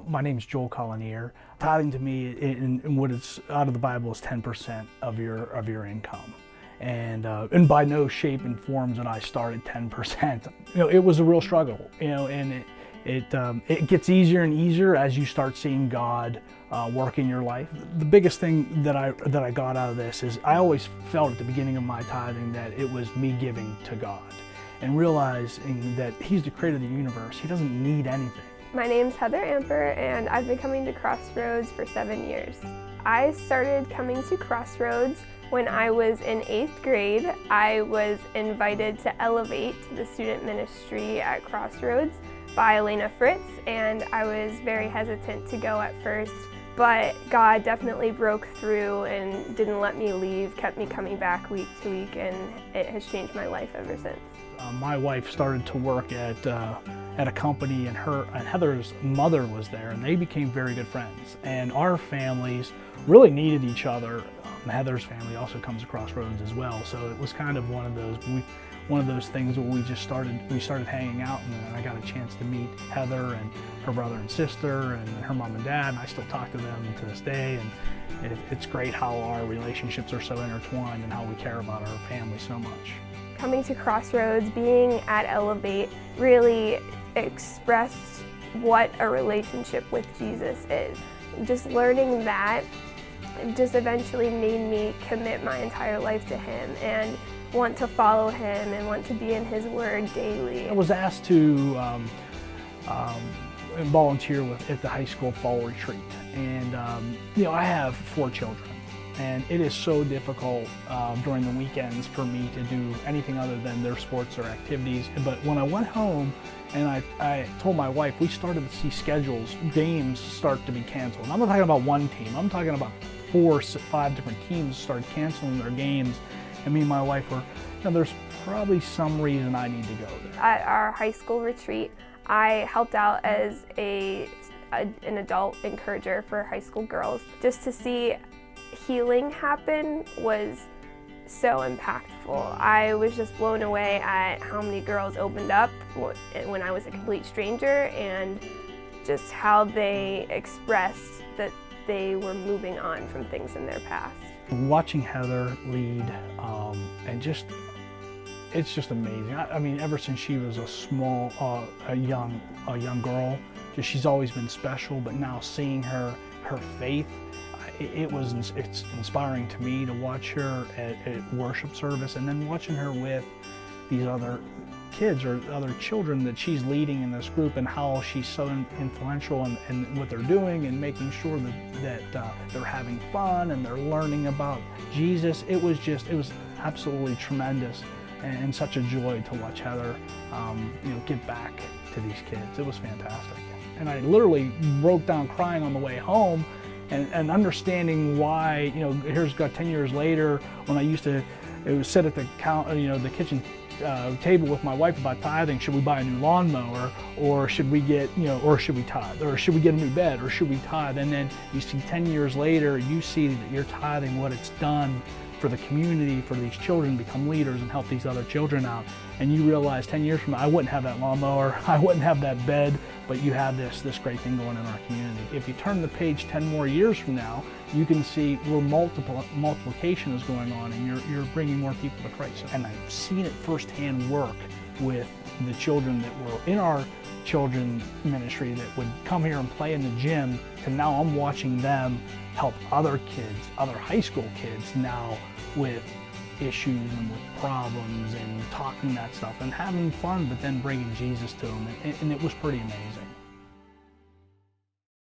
My name's Joel Collinear. Tithing to me, in what it's out of the Bible, is 10% of your income. And by no shape and form did I start at 10%. It was a real struggle. And it gets easier and easier as you start seeing God work in your life. The biggest thing that I got out of this is I always felt at the beginning of my tithing that it was me giving to God, and realizing that He's the creator of the universe. He doesn't need anything. My name's Heather Amper, and I've been coming to Crossroads for 7 years. I started coming to Crossroads when I was in 8th grade. I was invited to Elevate, the student ministry at Crossroads, by Elena Fritz, and I was very hesitant to go at first, but God definitely broke through and didn't let me leave, kept me coming back week to week, and it has changed my life ever since. My wife started to work at a company, and Heather's mother was there, and they became very good friends. And our families really needed each other. Heather's family also comes to Crossroads as well, so it was kind of one of those things where we started hanging out, and then I got a chance to meet Heather and her brother and sister and her mom and dad, and I still talk to them to this day. And it's great how our relationships are so intertwined and how we care about our family so much. Coming to Crossroads, being at Elevate, really expressed what a relationship with Jesus is. Just learning that just eventually made me commit my entire life to Him and want to follow Him and want to be in His Word daily. I was asked to volunteer at the high school fall retreat, and I have 4 children. And it is so difficult during the weekends for me to do anything other than their sports or activities. But when I went home and I told my wife, we started to see schedules, games start to be canceled. And I'm not talking about one team, I'm talking about 4 or 5 different teams started canceling their games. And me and my wife were, there's probably some reason I need to go there. At our high school retreat, I helped out as an adult encourager for high school girls. Just to see healing happen was so impactful. I was just blown away at how many girls opened up when I was a complete stranger, and just how they expressed that they were moving on from things in their past. Watching Heather lead, it's just amazing. I mean, ever since she was a young girl, she's always been special. But now seeing her faith, it's inspiring to me to watch her at worship service, and then watching her with these other kids or other children that she's leading in this group, and how she's so influential in what they're doing, and making sure that they're having fun and they're learning about Jesus. It was absolutely tremendous, and such a joy to watch Heather give back to these kids. It was fantastic. And I literally broke down crying on the way home, and understanding why, here's got 10 years later, when I used to sit at the kitchen table with my wife about tithing. Should we buy a new lawnmower, or should we or should we tithe, or should we get a new bed, or should we tithe? And then you see 10 years later, you see that you're tithing, what it's done for the community, for these children to become leaders and help these other children out. And you realize 10 years from now, I wouldn't have that lawnmower, I wouldn't have that bed, but you have this great thing going in our community. If you turn the page 10 more years from now, you can see where multiplication is going on, and you're bringing more people to Christ. And I've seen it firsthand work with the children that were in our children ministry that would come here and play in the gym, to now I'm watching them help other kids, other high school kids now with issues and with problems, and talking that stuff and having fun, but then bringing Jesus to them. And it was pretty amazing.